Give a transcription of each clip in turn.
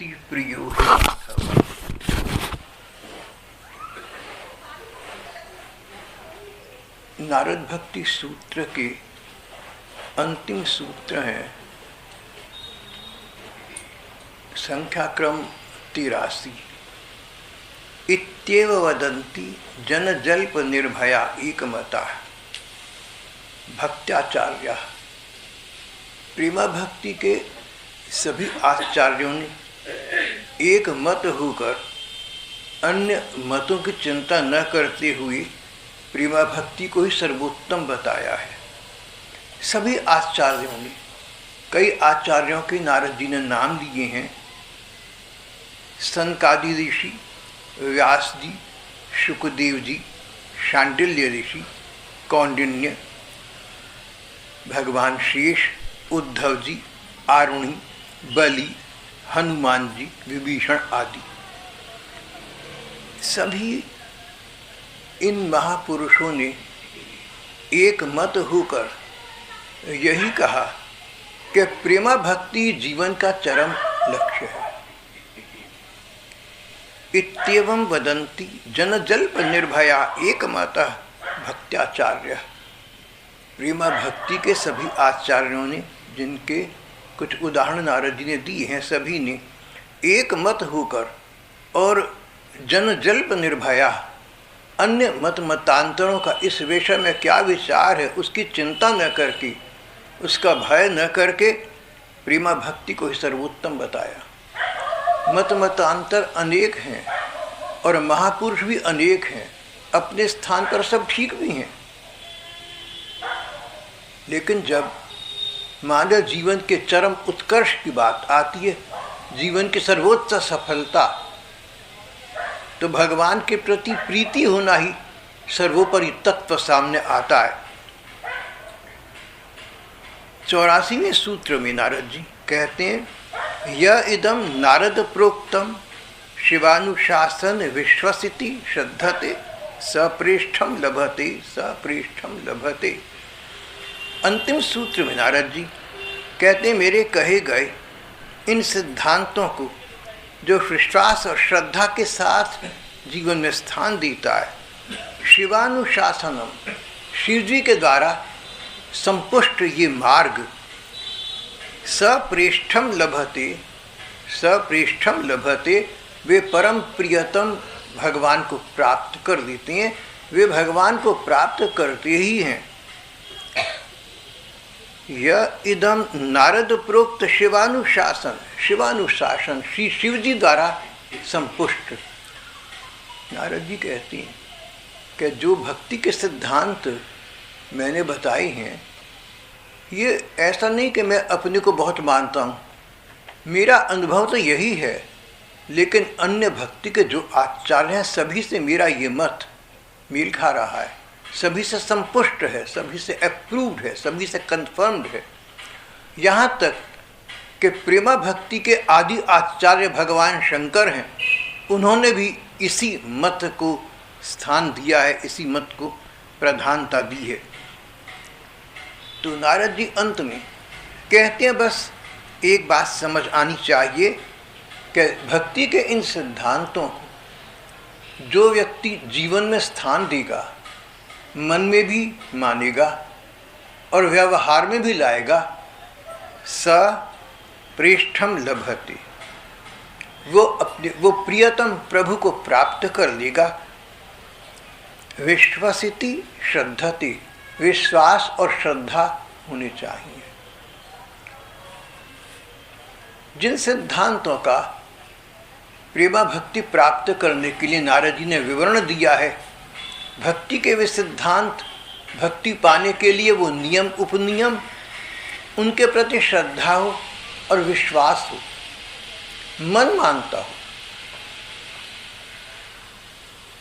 भक्ति प्रियो हि माधव। नारद भक्ति सूत्र के अंतिम सूत्र हैं संख्या क्रम 83। इत्येव वदन्ति जन जल्प निर्भया एकमता भक्त्याचार्य। प्रेमा भक्ति के सभी आचार्यों ने एक मत होकर अन्य मतों की चिंता न करते हुए प्रेमा भक्ति को ही सर्वोत्तम बताया है। सभी आचार्यों ने, कई आचार्यों के नारद जी ने नाम लिए हैं। सनकादि ऋषि, व्यास जी, शुकदेव जी, शांडिल्य ऋषि, कौंडिन्य, भगवान शेष, उद्धव जी, आरुणि, बलि, हनुमान जी, विभीषण आदि। सभी इन महापुरुषों ने एक मत होकर यही कहा कि प्रेमा भक्ति जीवन का चरम लक्ष्य है। इत्येवं वदन्ति जन जल्प निर्भया एकमतः भक्त्याचार्य। प्रेमा भक्ति के सभी आचार्यों ने, जिनके कुछ उदाहरण नारद जी ने दिए हैं, सभी ने एक मत होकर और जन जल्प निर्भया, अन्य मत मतांतरों का इस विषय में क्या विचार है उसकी चिंता न करके, उसका भय न करके प्रेमा भक्ति को ही सर्वोत्तम बताया। मत मतांतर अनेक हैं और महापुरुष भी अनेक हैं, अपने स्थान पर सब ठीक भी हैं, लेकिन जब मानव जीवन के चरम उत्कर्ष की बात आती है, जीवन की सर्वोच्च सफलता, तो भगवान के प्रति प्रीति होना ही सर्वोपरि तत्व सामने आता है। 84वें सूत्र में नारद जी कहते हैं, यह इदम नारद प्रोक्तम शिवानुशासन विश्वसिति श्रद्धते सप्रेष्ठम लभते सप्रेष्ठम लभते। अंतिम सूत्र में नारद जी कहते हैं, मेरे कहे गए इन सिद्धांतों को जो विश्वास और श्रद्धा के साथ जीवन में स्थान देता है, शिवानुशासनम, शिव जी के द्वारा संपुष्ट ये मार्ग, सप्रेष्ठम लभते सप्रेष्ठम लभते, वे परम प्रियतम भगवान को प्राप्त कर देते हैं, वे भगवान को प्राप्त करते ही हैं। यह इदम नारद प्रोक्त शिवानुशासन, शिवानुशासन श्री शिव जी द्वारा संपुष्ट। नारद जी कहते हैं कि जो भक्ति के सिद्धांत मैंने बताए हैं, ये ऐसा नहीं कि मैं अपने को बहुत मानता हूँ, मेरा अनुभव तो यही है, लेकिन अन्य भक्ति के जो आचार्य हैं सभी से मेरा ये मत मेल खा रहा है, सभी से संपुष्ट है, सभी से अप्रूव्ड है, सभी से कंफर्म्ड है। यहाँ तक कि प्रेमा भक्ति के आदि आचार्य भगवान शंकर हैं, उन्होंने भी इसी मत को स्थान दिया है, इसी मत को प्रधानता दी है। तो नारद जी अंत में कहते हैं, बस एक बात समझ आनी चाहिए कि भक्ति के इन सिद्धांतों को जो व्यक्ति जीवन में स्थान देगा, मन में भी मानेगा और व्यवहार में भी लाएगा, स प्रेष्ठम लभते, वो प्रियतम प्रभु को प्राप्त कर लेगा। विश्वसिति श्रद्धते, विश्वास और श्रद्धा होनी चाहिए। जिन सिद्धांतों का प्रेमा भक्ति प्राप्त करने के लिए नारद जी ने विवरण दिया है, भक्ति के वे सिद्धांत, भक्ति पाने के लिए वो नियम उपनियम, उनके प्रति श्रद्धा हो और विश्वास हो, मन मानता हो।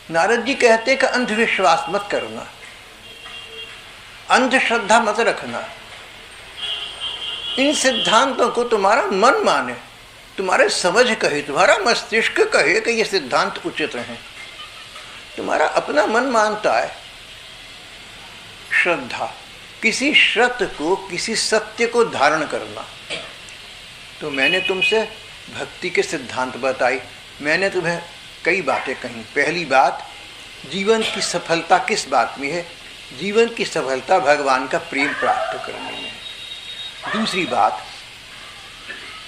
नारद जी कहते कि अंधविश्वास मत करना, अंधश्रद्धा मत रखना। इन सिद्धांतों को तुम्हारा मन माने, तुम्हारे समझ कहे, तुम्हारा मस्तिष्क कहे कि ये सिद्धांत उचित हैं, तुम्हारा अपना मन मानता है। श्रद्धा, किसी श्रत को, किसी सत्य को धारण करना, तो मैंने तुमसे भक्ति के सिद्धांत बताई, मैंने तुम्हें कई बातें कही। पहली बात, जीवन की सफलता किस बात में है? जीवन की सफलता भगवान का प्रेम प्राप्त करने में है। दूसरी बात,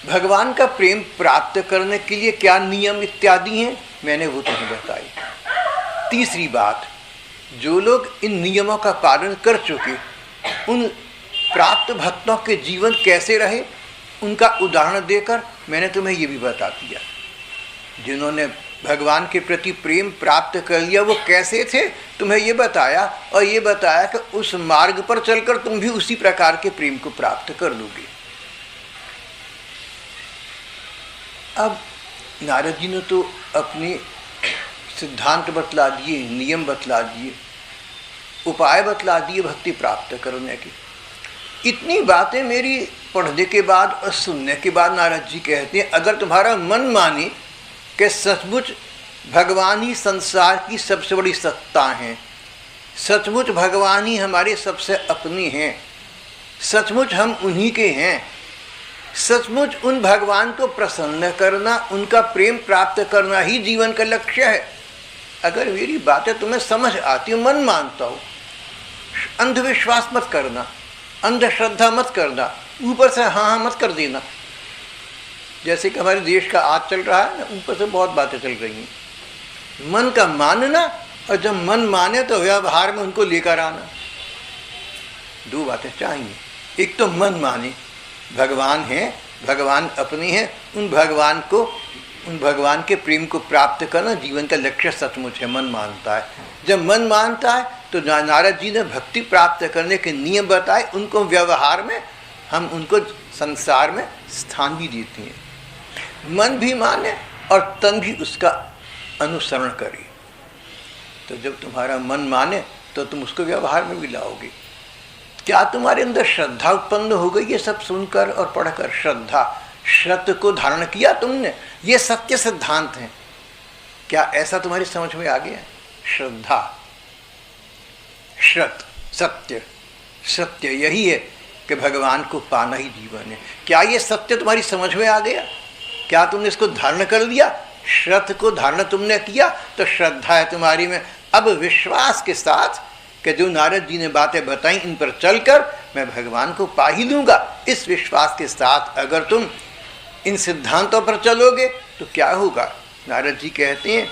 भगवान का प्रेम प्राप्त करने के लिए क्या नियम इत्यादि हैं, मैंने वो तुम्हें बताई। तीसरी बात, जो लोग इन नियमों का पालन कर चुके, उन प्राप्त भक्तों के जीवन कैसे रहे, उनका उदाहरण देकर मैंने तुम्हें ये भी बता दिया। जिन्होंने भगवान के प्रति प्रेम प्राप्त कर लिया वो कैसे थे, तुम्हें ये बताया, और ये बताया कि उस मार्ग पर चलकर तुम भी उसी प्रकार के प्रेम को प्राप्त कर लोगे। अब नारद जी ने तो अपने सिद्धांत बतला दिए, नियम बतला दिए, उपाय बतला दिए भक्ति प्राप्त करने की। इतनी बातें मेरी पढ़ने के बाद और सुनने के बाद नारद जी कहते हैं, अगर तुम्हारा मन माने कि सचमुच भगवान ही संसार की सबसे बड़ी सत्ता हैं, सचमुच भगवान ही हमारे सबसे अपने हैं, सचमुच हम उन्हीं के हैं, सचमुच उन भगवान को प्रसन्न करना, उनका प्रेम प्राप्त करना ही जीवन का लक्ष्य है। अगर मेरी बातें तुम्हें समझ आती हो, मन मानता हो, अंधविश्वास मत करना, अंधश्रद्धा मत करना, ऊपर से हाँ हाँ मत कर देना। जैसे कि हमारे देश का आज चल रहा है ना, ऊपर से बहुत बातें चल रही हैं। मन का मानना, और जब मन माने तो व्यवहार में उनको लेकर आना। दो बातें चाहिए। एक तो मन माने भगवान हैं, भगवान अपने हैं, उन भगवान के प्रेम को प्राप्त करना जीवन का लक्ष्य सचमुच है, मन मानता है। जब मन मानता है तो नारद जी ने भक्ति प्राप्त करने के नियम बताए, उनको व्यवहार में हम उनको संसार में स्थान भी देते हैं। मन भी माने और तन भी उसका अनुसरण करे। तो जब तुम्हारा मन माने तो तुम उसको व्यवहार में भी लाओगे। क्या तुम्हारे अंदर श्रद्धा उत्पन्न हो गई ये सब सुनकर और पढ़कर? श्रद्धा, सत्य को धारण किया तुमने, ये सत्य सिद्धांत है। क्या ऐसा तुम्हारी समझ में आ गया? श्रद्धा, श्रत, सत्य, सत्य यही है कि भगवान को पाना ही जीवन है। क्या ये सत्य तुम्हारी समझ में आ गया? क्या तुमने इसको धारण कर लिया? श्रत को धारण तुमने किया तो श्रद्धा है तुम्हारी में। अब विश्वास के साथ कि जो नारद जी ने बातें बताई इन पर चलकर मैं भगवान को पा ही लूँगा, इस विश्वास के साथ अगर तुम इन सिद्धांतों पर चलोगे तो क्या होगा? नारद जी कहते हैं,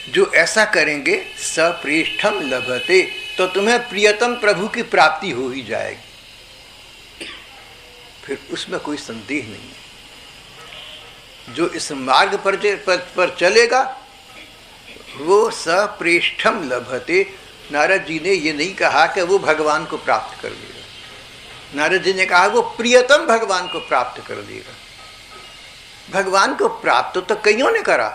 जो ऐसा करेंगे सप्रेष्ठम लभते, तो तुम्हें प्रियतम प्रभु की प्राप्ति हो ही जाएगी। फिर उसमें कोई संदेह नहीं है। जो इस मार्ग पर चलेगा वो सप्रेष्ठम लभते। नारद जी ने ये नहीं कहा कि वो भगवान को प्राप्त कर लेगा, नारद जी ने कहा वो प्रियतम भगवान को प्राप्त कर लेगा। भगवान को प्राप्त तो कईयों ने करा,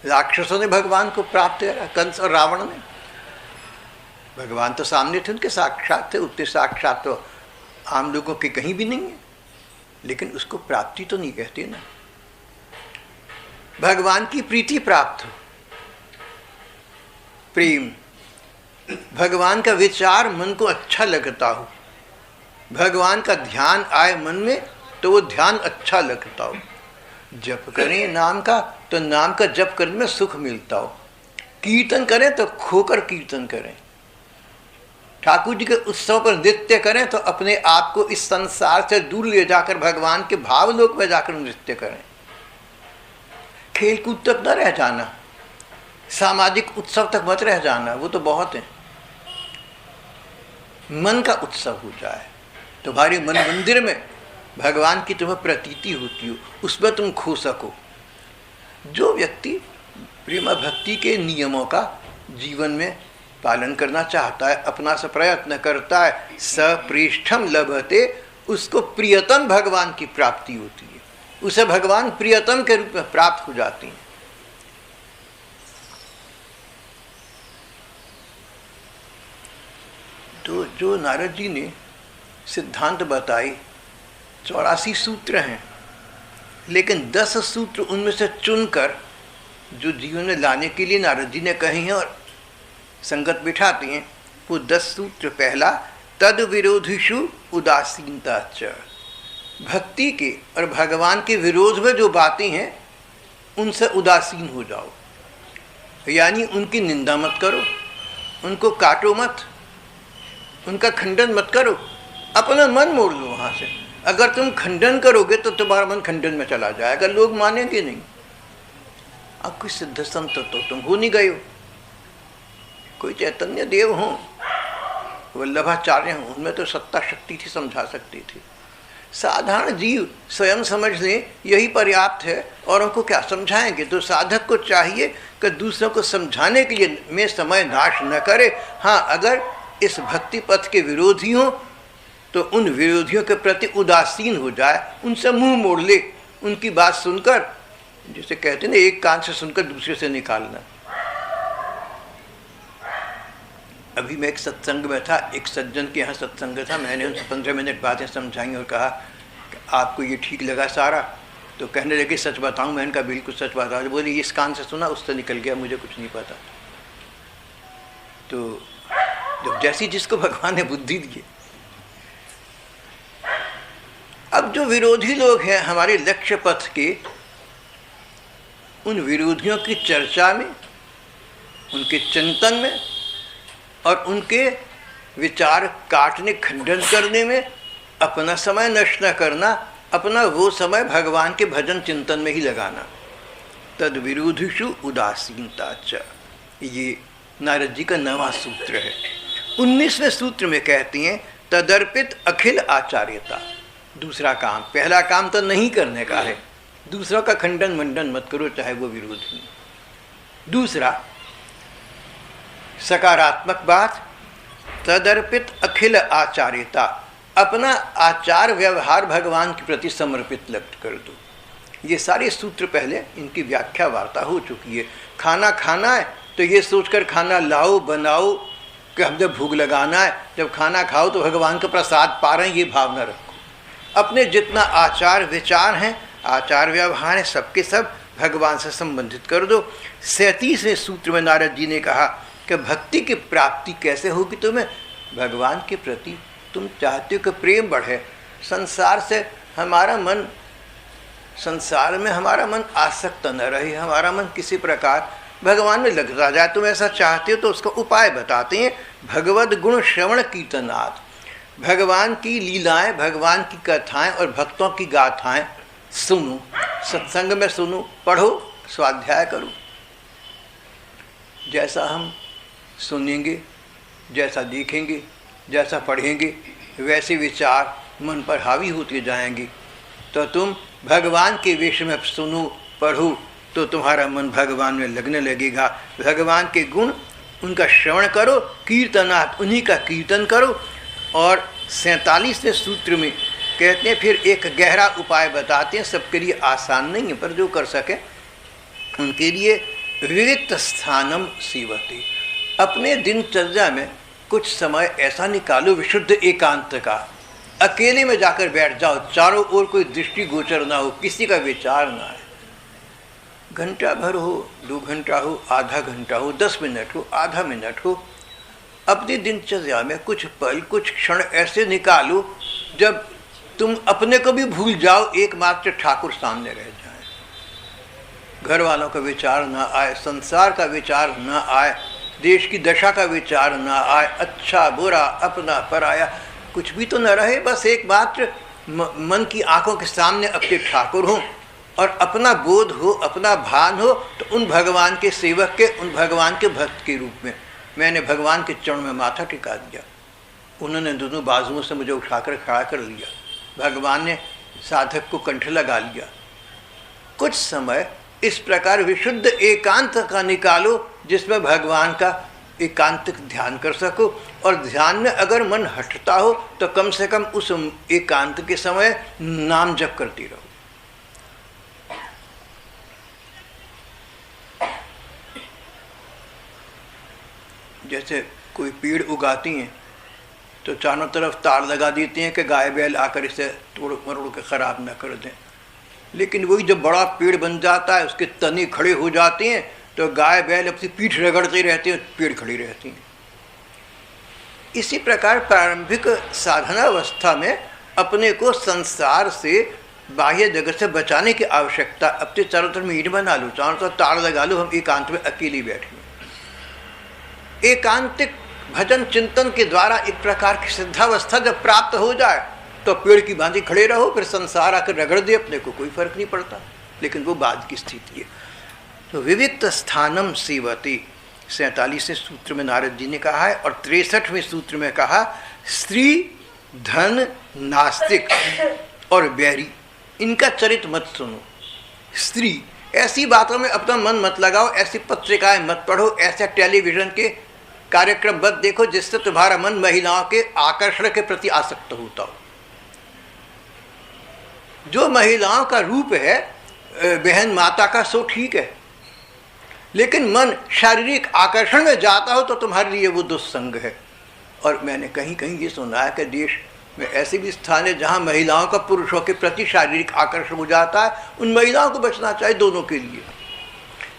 राक्षसों ने भगवान को प्राप्त करा, कंस और रावण ने। भगवान तो सामने थे, उनके साक्षात थे, उतने साक्षात तो आम लोगों के कहीं भी नहीं है, लेकिन उसको प्राप्ति तो नहीं कहते ना। भगवान की प्रीति प्राप्त हो, प्रेम, भगवान का विचार मन को अच्छा लगता हो, भगवान का ध्यान आए मन में तो वो ध्यान अच्छा लगता हो, जप करें नाम का तो नाम का जप करने में सुख मिलता हो, कीर्तन करें तो खोकर कीर्तन करें, ठाकुर जी के उत्सव पर नृत्य करें तो अपने आप को इस संसार से दूर ले जाकर भगवान के भावलोक में जाकर नृत्य करें। खेल कूद तक न रह जाना, सामाजिक उत्सव तक मत रह जाना, वो तो बहुत है। मन का उत्सव हो जाए, तुम्हारे मन मंदिर में भगवान की तुम्हें प्रतीति होती हो, उसमें तुम खो सको। जो व्यक्ति प्रेम भक्ति के नियमों का जीवन में पालन करना चाहता है, अपना से प्रयत्न करता है, सप्रेष्ठम लभते, उसको प्रियतम भगवान की प्राप्ति होती है, उसे भगवान प्रियतम के रूप में प्राप्त हो जाती हैं। तो जो नारद जी ने सिद्धांत बताए 84 सूत्र हैं, लेकिन 10 सूत्र उनमें से चुनकर जो जीवन में लाने के लिए नारद जी ने कहे हैं और संगत बिठाते हैं, वो 10 सूत्र। पहला, तद विरोधिषु उदासीनता च, भक्ति के और भगवान के विरोध में जो बातें हैं उनसे उदासीन हो जाओ, यानी उनकी निंदा मत करो, उनको काटो मत, उनका खंडन मत करो, अपना मन मोड़ लो वहाँ से। अगर तुम खंडन करोगे तो तुम्हारा मन खंडन में चला जाएगा, लोग मानेंगे नहीं। अब कोई सिद्ध संत तो तुम हो नहीं गए हो, कोई चैतन्य देव हो, वल्लभाचार्य हो, उनमें तो सत्ता शक्ति थी, समझा सकती थी। साधारण जीव स्वयं समझ लें यही पर्याप्त है, और उनको क्या समझाएंगे। तो साधक को चाहिए कि दूसरों को समझाने के लिए में समय नाश न करे। हाँ, अगर इस भक्ति पथ के विरोधी हों तो उन विरोधियों के प्रति उदासीन हो जाए, उनसे मुंह मोड़ ले, उनकी बात सुनकर, जिसे कहते हैं ना, एक कान से सुनकर दूसरे से निकालना। अभी मैं एक सत्संग में था, एक सज्जन के यहाँ सत्संग था, मैंने उनसे 15 मिनट बातें समझाई और कहा कि आपको ये ठीक लगा सारा? तो कहने लगे सच बताऊं? मैंने कहा बिल्कुल सच बताऊं। बोले इस कान से सुना, उससे निकल गया, मुझे कुछ नहीं पता। तो जब जैसी जिसको भगवान ने बुद्धि दी। अब जो विरोधी लोग हैं हमारे लक्ष्य पथ के, उन विरोधियों की चर्चा में, उनके चिंतन में और उनके विचार काटने खंडन करने में अपना समय नष्ट न करना, अपना वो समय भगवान के भजन चिंतन में ही लगाना। तद विरोधिषु उदासीनता च, ये नारद जी का 9वां सूत्र है। 19वें सूत्र में कहती हैं तदर्पित अखिल आचार्यता। दूसरा काम, पहला काम तो नहीं करने का है, दूसरों का खंडन मंडन मत करो, चाहे वो विरोधी। दूसरा सकारात्मक बात, तदर्पित अखिल आचार्यता, अपना आचार व्यवहार भगवान के प्रति समर्पित कर दो। ये सारे सूत्र पहले इनकी व्याख्या वार्ता हो चुकी है। खाना खाना है तो ये सोचकर खाना लाओ बनाओ कि हमने भूख लगाना है, जब खाना खाओ तो भगवान का प्रसाद पा रहे हैं, ये भावना रखो। अपने जितना आचार विचार हैं, आचार व्यवहार है, सबके सब भगवान से संबंधित कर दो। 37वें सूत्र में नारद जी ने कहा कि भक्ति की प्राप्ति कैसे होगी तुम्हें? भगवान के प्रति तुम चाहते हो कि प्रेम बढ़े, संसार से हमारा मन, संसार में हमारा मन आसक्त न रहे, हमारा मन किसी प्रकार भगवान में लगता जाए, तुम ऐसा चाहते हो तो उसका उपाय बताते हैं। भगवद गुण श्रवण कीर्तनात्, भगवान की लीलाएं, भगवान की कथाएं और भक्तों की गाथाएं सुनो, सत्संग में सुनो, पढ़ो, स्वाध्याय करो। जैसा हम सुनेंगे, जैसा देखेंगे, जैसा पढ़ेंगे, वैसे विचार मन पर हावी होते जाएंगे। तो तुम भगवान के विषय में सुनो, पढ़ो, तो तुम्हारा मन भगवान में लगने लगेगा। भगवान के गुण, उनका श्रवण करो, कीर्तनात्, उन्हीं का कीर्तन करो। और 47वें सूत्र में कहते हैं फिर एक गहरा उपाय बताते हैं, सबके लिए आसान नहीं है पर जो कर सके उनके लिए। विविक्त स्थानम सीवते, अपने दिनचर्या में कुछ समय ऐसा निकालो विशुद्ध एकांत का, अकेले में जाकर बैठ जाओ, चारों ओर कोई दृष्टि गोचर ना हो, किसी का विचार ना है। घंटा भर हो, 2 घंटा हो, आधा घंटा हो, 10 मिनट हो, आधा मिनट हो, अपनी दिनचर्या में कुछ पल, कुछ क्षण ऐसे निकालो जब तुम अपने को भी भूल जाओ, एकमात्र ठाकुर सामने रह जाए। घर वालों का विचार ना आए, संसार का विचार ना आए, देश की दशा का विचार ना आए, अच्छा बुरा अपना पराया कुछ भी तो न रहे, बस एकमात्र मन की आंखों के सामने अपने ठाकुर हों और अपना बोध हो, अपना भान हो। तो उन भगवान के सेवक के, उन भगवान के भक्त के रूप में मैंने भगवान के चरणों में माथा टिका दिया, उन्होंने दोनों बाजुओं से मुझे उठाकर खड़ा कर लिया, भगवान ने साधक को कंठ लगा लिया। कुछ समय इस प्रकार विशुद्ध एकांत का निकालो जिसमें भगवान का एकांतिक ध्यान कर सको। और ध्यान में अगर मन हटता हो तो कम से कम उस एकांत के समय नाम जप करती रहो। जैसे कोई पेड़ उगाती हैं तो चारों तरफ तार लगा देती हैं कि गाय बैल आकर इसे तोड़ मरोड़ के ख़राब ना कर दें, लेकिन वही जब बड़ा पेड़ बन जाता है, उसके तने खड़े हो जाते हैं तो गाय बैल अपनी पीठ रगड़ते रहते हैं, पेड़ खड़ी रहती हैं। इसी प्रकार प्रारंभिक साधना अवस्था में अपने को संसार से, बाह्य जगत से बचाने की आवश्यकता। अपने चारों तरफ ईंट बना लो, चारों तरफ तार लगा लो, हम एकांत में अकेले बैठे। एकांतिक भजन चिंतन के द्वारा एक प्रकार की सिद्धावस्था जब प्राप्त हो जाए तो पेड़ की भांति खड़े रहो, फिर संसार आकर रगड़ दे अपने को, कोई फर्क नहीं पड़ता। लेकिन वो बाद की स्थिति है। तो विविक्त स्थानम सेवती 47वें सूत्र में नारद जी ने कहा है, और 63वें सूत्र में कहा स्त्री, धन, नास्तिक और बैरी, इनका चरित्र मत सुनो। स्त्री, ऐसी बातों में अपना मन मत लगाओ, ऐसी पत्रिकाएं मत पढ़ो, ऐसे टेलीविजन के कार्यक्रम मत देखो जिससे तुम्हारा मन महिलाओं के आकर्षण के प्रति आसक्त होता हो। जो महिलाओं का रूप है बहन माता का, सो ठीक है, लेकिन मन शारीरिक आकर्षण में जाता हो तो तुम्हारे लिए वो दुस्संग है। और मैंने कहीं कहीं ये सुना है कि देश में ऐसे भी स्थान है जहाँ महिलाओं का पुरुषों के प्रति शारीरिक आकर्षण हो जाता है। उन महिलाओं को बचना चाहिए, दोनों के लिए।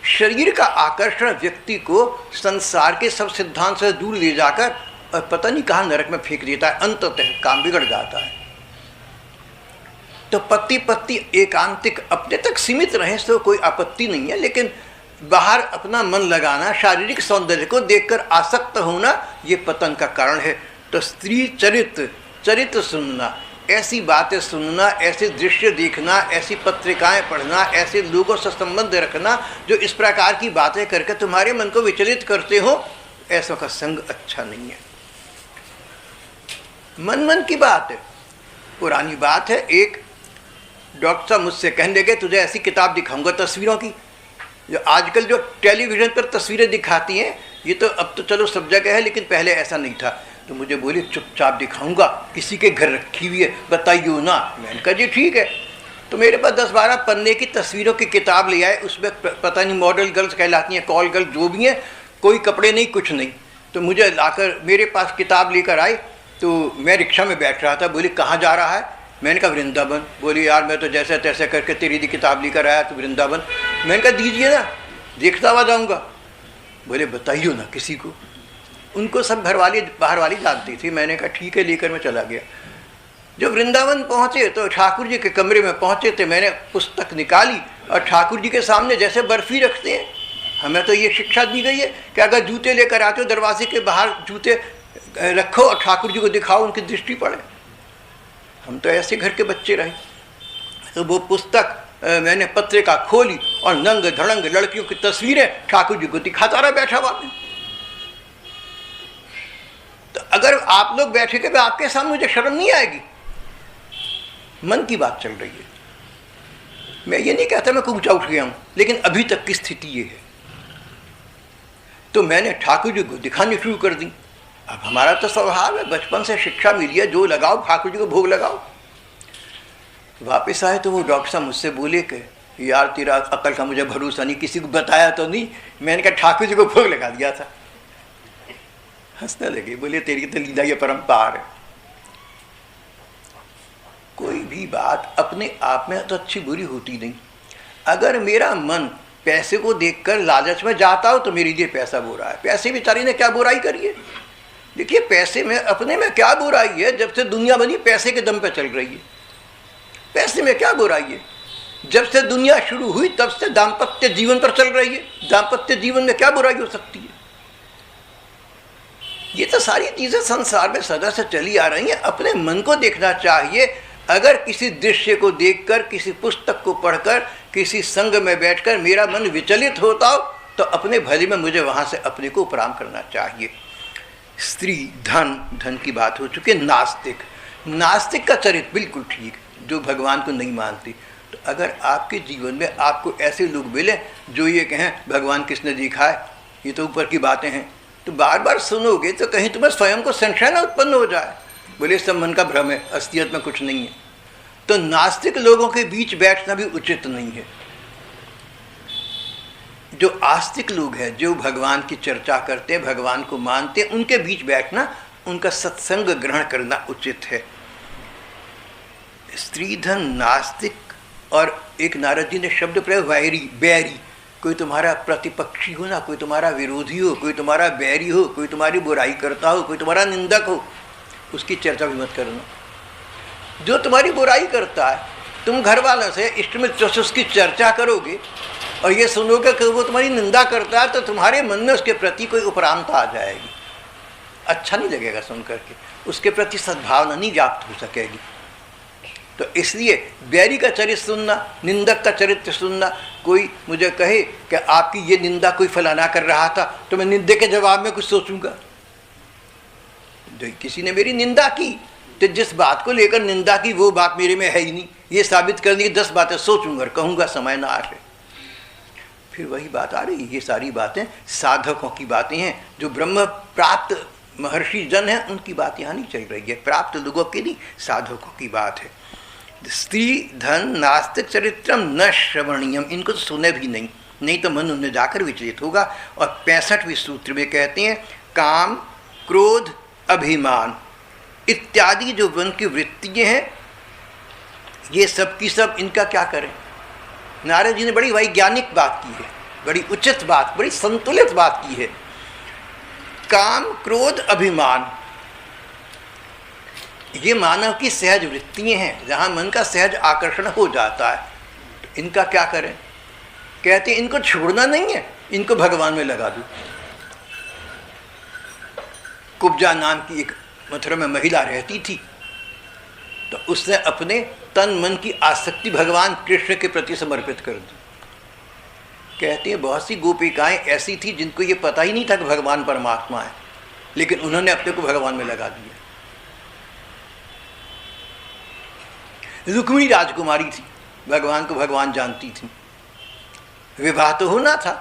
शरीर का आकर्षण व्यक्ति को संसार के सब सिद्धांत से दूर ले जाकर और पता नहीं कहाँ नरक में फेंक देता है, अंततः काम बिगड़ जाता है। तो पति पत्नी एकांतिक अपने तक सीमित रहें तो कोई आपत्ति नहीं है, लेकिन बाहर अपना मन लगाना, शारीरिक सौंदर्य को देखकर आसक्त होना, ये पतन का कारण है। तो स्त्री चरित्र सुनना, ऐसी बातें सुनना, ऐसे दृश्य देखना, ऐसी पत्रिकाएं पढ़ना, ऐसे लोगों से संबंध रखना जो इस प्रकार की बातें करके तुम्हारे मन को विचलित करते हो, ऐसा का संग अच्छा नहीं है। मन की बात है, पुरानी बात है। एक डॉक्टर साहब मुझसे कहने लगे तुझे ऐसी किताब दिखाऊंगा तस्वीरों की, जो आजकल जो टेलीविजन पर तस्वीरें दिखाती हैं, ये तो अब तो चलो सब जगह है, लेकिन पहले ऐसा नहीं था। तो मुझे बोले चुपचाप दिखाऊंगा, किसी के घर रखी हुई है, बताइयो ना। मैंने कहा जी ठीक है। तो मेरे पास 10-12 पन्ने की तस्वीरों की किताब ले आए। उसमें पता नहीं मॉडल गर्ल्स कहलाती हैं, कॉल गर्ल्स, जो भी हैं, कोई कपड़े नहीं, कुछ नहीं। तो मुझे लाकर मेरे पास किताब लेकर आई। तो मैं रिक्शा में बैठ रहा था, बोली कहाँ जा रहा है? मैंने कहा वृंदावन। बोली यार मैं तो जैसे तैसे करके तेरी दी किताब लेकर आया, तो वृंदावन। मैंने कहा दीजिए ना, देखता हुआ जाऊँगा। बोले बताइयो ना किसी को। उनको सब घर वाली बाहर वाली जानती थी। मैंने कहा ठीक है, लेकर मैं चला गया। जब वृंदावन पहुँचे तो ठाकुर जी के कमरे में पहुँचे थे। मैंने पुस्तक निकाली और ठाकुर जी के सामने जैसे बर्फ़ी रखते हैं, हमें तो ये शिक्षा दी गई है कि अगर जूते लेकर आते हो दरवाजे के बाहर जूते रखो और ठाकुर जी को दिखाओ, उनकी दृष्टि पड़े। हम तो ऐसे घर के बच्चे रहे। तो वो पुस्तक मैंने पत्रिका खोली और नंग धड़ंग लड़कियों की तस्वीरें ठाकुर जी को दिखाता रहा बैठा हुआ। तो अगर आप लोग बैठे के आपके सामने, मुझे शर्म नहीं आएगी? मन की बात चल रही है। मैं ये नहीं कहता मैं ऊंचा उठ गया हूं, लेकिन अभी तक की स्थिति ये है। तो मैंने ठाकुर जी को दिखानी शुरू कर दी। अब हमारा तो स्वभाव है, बचपन से शिक्षा मिली है, जो लगाओ ठाकुर जी को भोग लगाओ। वापस आए तो वो डॉक्टर साहब मुझसे बोले कि यार तेरा अकल का मुझे भरोसा नहीं, किसी को बताया तो नहीं। मैंने कहा ठाकुर जी को भोग लगा दिया था। हंसने लगे, बोले तेरी तो लीला ये परंपार है। कोई भी बात अपने आप में तो अच्छी बुरी होती नहीं। अगर मेरा मन पैसे को देखकर लालच में जाता हो तो मेरे लिए पैसा बुरा है। पैसे बेचारी ने क्या बुराई करी है? देखिए पैसे में अपने में क्या बुराई है? जब से दुनिया बनी पैसे के दम पे चल रही है। पैसे में क्या बुराई है? जब से दुनिया शुरू हुई तब से दाम्पत्य जीवन पर चल रही है। दाम्पत्य जीवन में क्या बुराई हो सकती है? ये तो सारी चीजें संसार में सदा से चली आ रही हैं। अपने मन को देखना चाहिए। अगर किसी दृश्य को देखकर, किसी पुस्तक को पढ़कर, किसी संग में बैठकर मेरा मन विचलित होता हो तो अपने भले में मुझे वहां से अपने को उपराम करना चाहिए। स्त्री, धन की बात हो चुकी है। नास्तिक का चरित्र बिल्कुल ठीक, जो भगवान को नहीं मानती। तो अगर आपके जीवन में आपको ऐसे लोग मिले जो ये कहें भगवान किसने देखा है, ये तो ऊपर की बातें हैं, तो बार बार सुनोगे तो कहीं तुम्हें स्वयं को संशय न उत्पन्न हो जाए, बोले सब मन का भ्रम है, असलियत में कुछ नहीं है। तो नास्तिक लोगों के बीच बैठना भी उचित नहीं है। जो आस्तिक लोग हैं, जो भगवान की चर्चा करते हैं, भगवान को मानते हैं, उनके बीच बैठना, उनका सत्संग ग्रहण करना उचित है। स्त्री, धन, नास्तिक, और एक नारद जी ने शब्द प्रयोग बैरी। कोई तुम्हारा प्रतिपक्षी हो ना, कोई तुम्हारा विरोधी हो, कोई तुम्हारा बैरी हो, कोई तुम्हारी बुराई करता हो, कोई तुम्हारा निंदक हो, उसकी चर्चा भी मत करना। जो तुम्हारी बुराई करता है, तुम घर वालों से इष्ट मित्र से उसकी चर्चा करोगे और ये सुनोगे कि वो तुम्हारी निंदा करता है, तो तुम्हारे मन में उसके प्रति कोई उपरामता आ जाएगी, अच्छा नहीं लगेगा सुन करके, उसके प्रति सद्भावना नहीं व्याप्त हो सकेगी। तो इसलिए बैरी का चरित्र सुनना, निंदक का चरित्र सुनना, कोई मुझे कहे कि आपकी ये निंदा कोई फलाना कर रहा था, तो मैं निंदे के जवाब में कुछ सोचूंगा। जो किसी ने मेरी निंदा की, तो जिस बात को लेकर निंदा की वो बात मेरे में है ही नहीं, ये साबित करने की 10 बातें सोचूंगा और कहूँगा समय ना आ रहे। फिर वही बात आ रही, ये सारी बातें साधकों की बातें हैं, जो ब्रह्म प्राप्त महर्षि जन हैं उनकी बात यहाँ नहीं चल रही है, प्राप्त लोगों की नहीं, साधकों की बात है। स्त्री धन नास्तिक चरित्रम न श्रवणीयम, इनको तो सुने भी नहीं, नहीं तो मन उनमें जाकर विचलित होगा। और 65वें सूत्र में कहते हैं काम क्रोध अभिमान इत्यादि जो मन की वृत्तियाँ हैं, ये सब की सब इनका क्या करें। नारद जी ने बड़ी वैज्ञानिक बात की है, बड़ी उचित बात, बड़ी संतुलित बात की है। काम क्रोध अभिमान ये मानव की सहज वृत्तियाँ हैं, जहाँ मन का सहज आकर्षण हो जाता है, तो इनका क्या करें। कहते हैं इनको छोड़ना नहीं है, इनको भगवान में लगा दो। कुब्जा नाम की एक मथुरा में महिला रहती थी, तो उसने अपने तन मन की आसक्ति भगवान कृष्ण के प्रति समर्पित कर दी। कहते हैं बहुत सी गोपिकाएं ऐसी थी जिनको ये पता ही नहीं था कि भगवान परमात्मा है, लेकिन उन्होंने अपने को भगवान में लगा दिया। रुक्मिणी राजकुमारी थी, भगवान को भगवान जानती थी, विवाह तो होना था,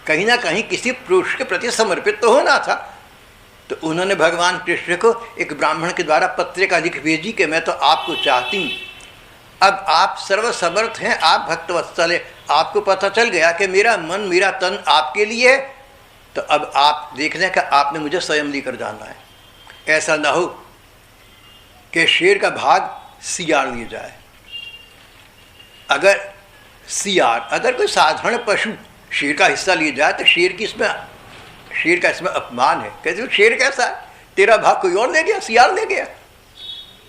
कहीं ना कहीं किसी पुरुष के प्रति समर्पित तो होना था, तो उन्होंने भगवान कृष्ण को एक ब्राह्मण के द्वारा पत्रिका लिख भेजी कि मैं तो आपको चाहती हूँ, अब आप सर्वसमर्थ हैं, आप भक्तवत्सल हैं, आपको पता चल गया कि मेरा मन मेरा तन आपके लिए है, तो अब आप देख लें कि आपने मुझे स्वयं लेकर जाना है। ऐसा ना हो कि शेर का भाग सियार ले जाए। अगर सियार, अगर कोई साधारण पशु शेर का हिस्सा ले जाए तो शेर का इसमें अपमान है। कैसे शेर कैसा है, तेरा भाग कोई और ले गया, सियार ले गया।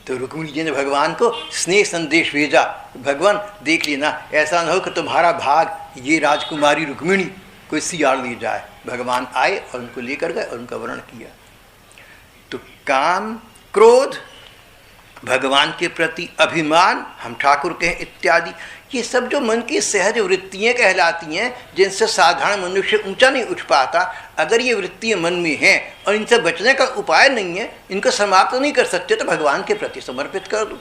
तो रुक्मिणी जी ने भगवान को स्नेह संदेश भेजा, भगवान देख लेना ऐसा ना हो कि तुम्हारा भाग ये राजकुमारी रुक्मिणी कोई सियार ले जाए। भगवान आए और उनको लेकर गए और उनका वर्णन किया। तो काम क्रोध भगवान के प्रति अभिमान, हम ठाकुर के हैं इत्यादि, ये सब जो मन की सहज वृत्तियाँ कहलाती हैं, जिनसे साधारण मनुष्य ऊंचा नहीं उठ पाता, अगर ये वृत्तियाँ मन में हैं और इनसे बचने का उपाय नहीं है, इनको समाप्त नहीं कर सकते, तो भगवान के प्रति समर्पित कर दो।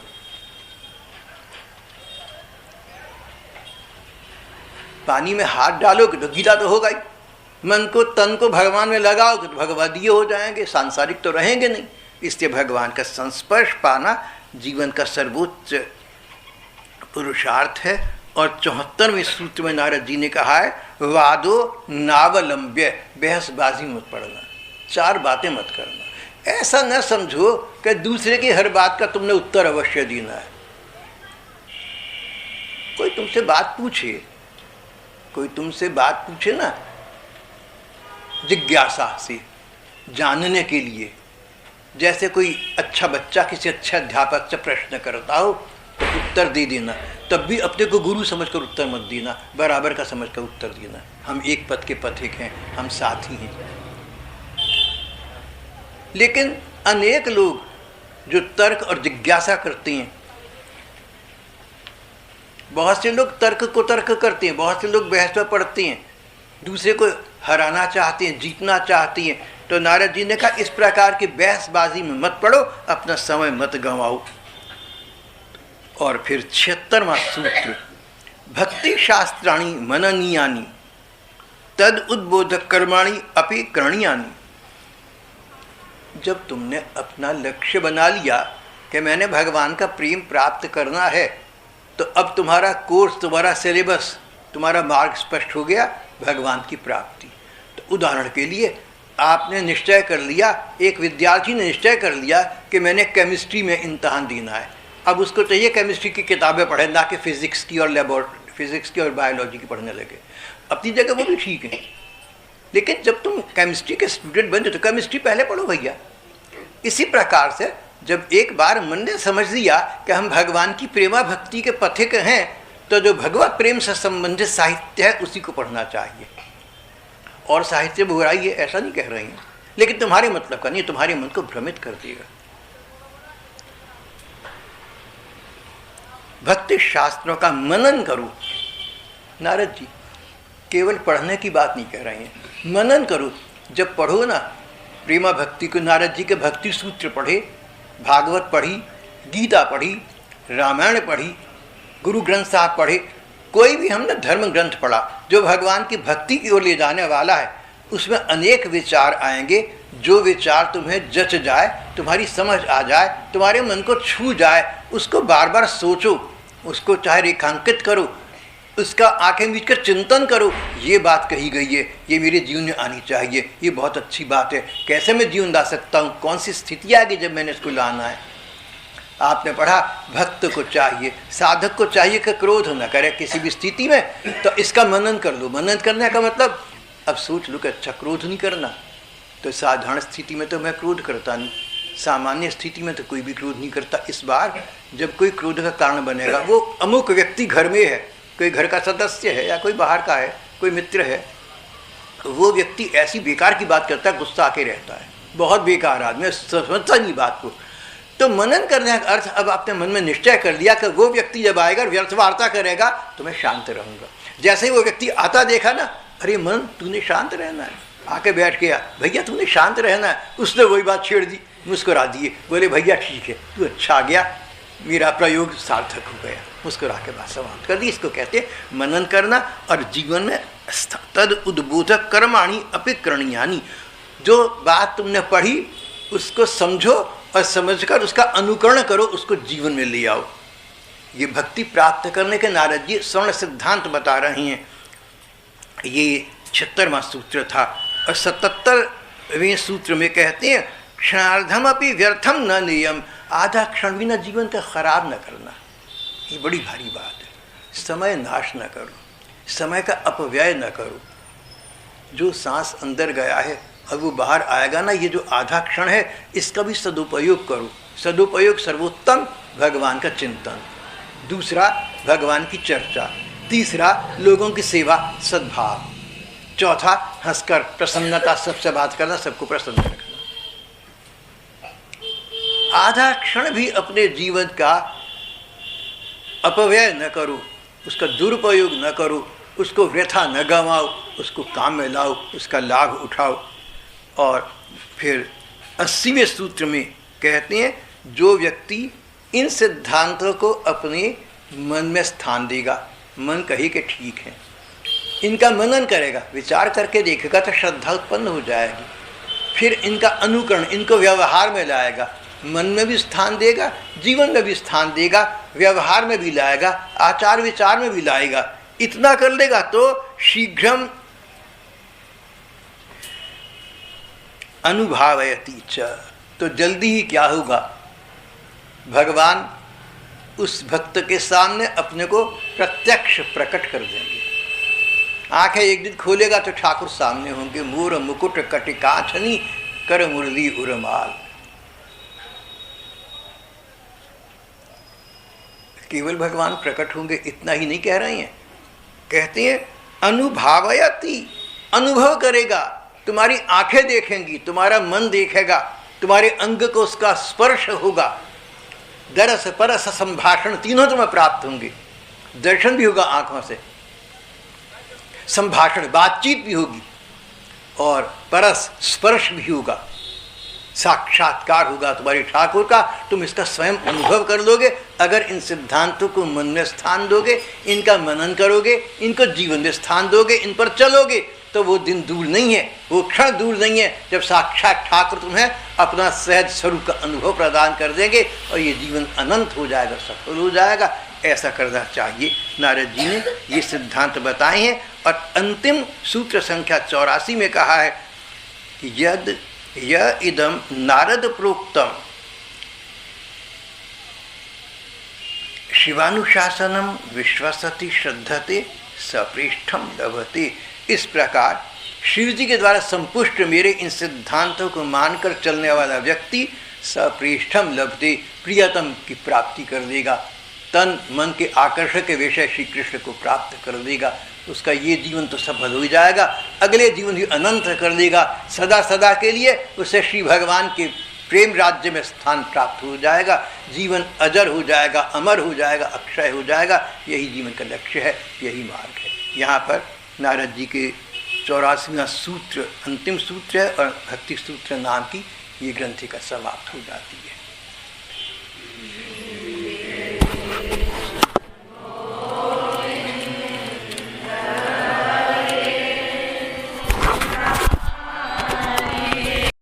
पानी में हाथ डालोगे तो गीला तो होगा ही, मन को तन को भगवान में लगाओगे तो भगवदीय हो जाएंगे, सांसारिक तो रहेंगे नहीं। इसलिए भगवान का संस्पर्श पाना जीवन का सर्वोच्च पुरुषार्थ है। और 74वें सूत्र में नारद जी ने कहा है वादो नावलंब्य, बहसबाजी मत पड़ना, 4 बातें मत करना। ऐसा न समझो कि दूसरे की हर बात का तुमने उत्तर अवश्य देना है। कोई तुमसे बात पूछे ना जिज्ञासा से, जानने के लिए, जैसे कोई अच्छा बच्चा किसी अच्छे अध्यापक से प्रश्न करता हो तो उत्तर दे देना, तब भी अपने को गुरु समझकर उत्तर मत देना, बराबर का समझकर उत्तर देना। हम एक पथ के पथिक हैं, हम साथी हैं। लेकिन अनेक लोग जो तर्क और जिज्ञासा करते हैं, बहुत से लोग तर्क को तर्क करते हैं, बहुत से लोग बहस में पढ़ते हैं, दूसरे को हराना चाहते हैं, जीतना चाहते हैं। तो नारद जी ने कहा इस प्रकार की बहसबाजी में मत पड़ो, अपना समय मत गंवाओ। और फिर 76वां सूत्र भक्ति शास्त्राणी मननीयानि तद उद्बोधक कर्माणि अपि करणीयानि। जब तुमने अपना लक्ष्य बना लिया कि मैंने भगवान का प्रेम प्राप्त करना है, तो अब तुम्हारा कोर्स, तुम्हारा सिलेबस, तुम्हारा मार्ग स्पष्ट हो गया, भगवान की प्राप्ति। तो उदाहरण के लिए आपने निश्चय कर लिया, एक विद्यार्थी ने निश्चय कर लिया कि मैंने केमिस्ट्री में इम्तहान देना है। अब उसको चाहिए केमिस्ट्री की किताबें पढ़े, ना कि फिजिक्स की और फिजिक्स की और बायोलॉजी की पढ़ने लगे। अपनी जगह वो भी ठीक है, लेकिन जब तुम केमिस्ट्री के स्टूडेंट बन जाओ तो केमिस्ट्री पहले पढ़ो भैया। इसी प्रकार से जब एक बार मन ने समझ लिया कि हम भगवान की प्रेमा भक्ति के पथिक हैं, तो जो भगवत प्रेम से संबंधित साहित्य है उसी को पढ़ना चाहिए। और साहित्य बुराई है ऐसा नहीं कह रही हैं, लेकिन तुम्हारे मतलब का नहीं, तुम्हारे मन को भ्रमित कर देगा। भक्ति शास्त्रों का मनन करो। नारद जी केवल पढ़ने की बात नहीं कह रहे हैं, मनन करो। जब पढ़ो ना प्रेमा भक्ति को, नारद जी के भक्ति सूत्र पढ़े, भागवत पढ़ी, गीता पढ़ी, रामायण पढ़ी, गुरु ग्रंथ साहब पढ़े, कोई भी हमने धर्म ग्रंथ पढ़ा जो भगवान की भक्ति की ओर ले जाने वाला है, उसमें अनेक विचार आएंगे। जो विचार तुम्हें जच जाए, तुम्हारी समझ आ जाए, तुम्हारे मन को छू जाए, उसको बार बार सोचो, उसको चाहे रेखांकित करो, उसका आंखें मीच कर चिंतन करो। ये बात कही गई है, ये मेरे जीवन में आनी चाहिए, ये बहुत अच्छी बात है, कैसे मैं जीवन ला सकता हूँ, कौन सी स्थिति आ गई जब मैंने इसको लाना है। आपने पढ़ा भक्त को चाहिए, साधक को चाहिए कि क्रोध न करे किसी भी स्थिति में, तो इसका मनन कर लो। मनन करने का मतलब अब सोच लो कि अच्छा क्रोध नहीं करना, तो साधारण स्थिति में तो मैं क्रोध करता नहीं, सामान्य स्थिति में तो कोई भी क्रोध नहीं करता। इस बार जब कोई क्रोध का कारण बनेगा, वो अमुक व्यक्ति घर में है, कोई घर का सदस्य है या कोई बाहर का है, कोई मित्र है, वो व्यक्ति ऐसी बेकार की बात करता है, गुस्सा आके रहता है, बहुत बेकार आदमी, समझता नहीं बात को। तो मनन करने का अर्थ, अब आपने मन में निश्चय कर लिया कि वो व्यक्ति जब आएगा व्यर्थ वार्ता करेगा तो मैं शांत रहूँगा। जैसे ही वो व्यक्ति आता देखा ना, अरे मन तूने शांत रहना है, आके बैठ गया, भैया तूने शांत रहना है, उसने वही बात छेड़ दी, मुस्कुरा दिए, बोले भैया ठीक है, तू अच्छा आ गया, मेरा प्रयोग सार्थक हो गया, मुस्कुरा के बात समाप्त कर दी। इसको कहते मनन करना। और जीवन में तद उद्बोधक कर्माणि अपि करणीयानि, जो बात तुमने पढ़ी उसको समझो और समझकर उसका अनुकरण करो, उसको जीवन में ले आओ। ये भक्ति प्राप्त करने के नारद जी स्वर्ण सिद्धांत बता रहे हैं। ये 76वां सूत्र था। और 77वें सूत्र में कहते हैं क्षणार्धम अपि व्यर्थम न नियम, आधा क्षण भी न जीवन का खराब न करना। ये बड़ी भारी बात है। समय नाश न करो, समय का अपव्यय न करो। जो सांस अंदर गया है अब वो बाहर आएगा ना, ये जो आधा क्षण है इसका भी सदुपयोग करो। सदुपयोग सर्वोत्तम भगवान का चिंतन, दूसरा भगवान की चर्चा, तीसरा लोगों की सेवा सद्भाव, चौथा हंसकर प्रसन्नता सबसे बात करना, सबको प्रसन्न रखना। आधा क्षण भी अपने जीवन का अपव्यय न करो, उसका दुरुपयोग न करो, उसको व्यथा न गंवाओ, उसको काम में लाओ, उसका लाभ उठाओ। और फिर 80वें सूत्र में कहते हैं जो व्यक्ति इन सिद्धांतों को अपने मन में स्थान देगा, मन कहे कि ठीक है, इनका मनन करेगा, विचार करके देखेगा तो श्रद्धा उत्पन्न हो जाएगी। फिर इनका अनुकरण, इनको व्यवहार में लाएगा, मन में भी स्थान देगा, जीवन में भी स्थान देगा, व्यवहार में भी लाएगा, आचार विचार में भी लाएगा। इतना कर लेगा तो शीघ्रम अनुभावयति च, तो जल्दी ही क्या होगा, भगवान उस भक्त के सामने अपने को प्रत्यक्ष प्रकट कर देंगे। आंखें एक दिन खोलेगा तो ठाकुर सामने होंगे, मोर मुकुट कटिकाछनी कर मुरली उर्माल। केवल भगवान प्रकट होंगे इतना ही नहीं कह रहे हैं, कहते हैं अनुभावयति, अनुभव करेगा, तुम्हारी आंखें देखेंगी, तुम्हारा मन देखेगा, तुम्हारे अंग को उसका स्पर्श होगा, दरस परस संभाषण तीनों तुम्हें प्राप्त होंगे। दर्शन भी होगा आंखों से, संभाषण बातचीत भी होगी, और परस स्पर्श भी होगा, साक्षात्कार होगा तुम्हारी ठाकुर का। तुम इसका स्वयं अनुभव कर लोगे अगर इन सिद्धांतों को मन में स्थान दोगे, इनका मनन करोगे, इनको जीवन में स्थान दोगे, इन पर चलोगे, तो वो दिन दूर नहीं है, वो क्षण दूर नहीं है जब साक्षात ठाकुर तुम्हें अपना सहज स्वरूप का अनुभव प्रदान कर देंगे और ये जीवन अनंत हो जाएगा, सफल हो जाएगा। ऐसा करना चाहिए। नारद जी ने ये सिद्धांत बताए हैं। और अंतिम सूत्र संख्या 84 में कहा है यद य इदम नारद प्रोक्तम शिवानुशासनम विश्वसति श्रद्धते सपृष्ठम लभते। इस प्रकार शिव जी के द्वारा संपुष्ट मेरे इन सिद्धांतों को मानकर चलने वाला व्यक्ति सप्रेष्ठम लभते, प्रियतम की प्राप्ति कर देगा, तन मन के आकर्षक के विषय श्री कृष्ण को प्राप्त कर देगा, उसका ये जीवन तो सफल हो जाएगा, अगले जीवन भी अनंत कर देगा, सदा सदा के लिए उसे श्री भगवान के प्रेम राज्य में स्थान प्राप्त हो जाएगा, जीवन अजर हो जाएगा, अमर हो जाएगा, अक्षय हो जाएगा। यही जीवन का लक्ष्य है, यही मार्ग है। यहाँ पर नारद जी के 84वां सूत्र अंतिम सूत्र है और भक्ति सूत्र नाम की ये ग्रंथिका समाप्त हो जाती है।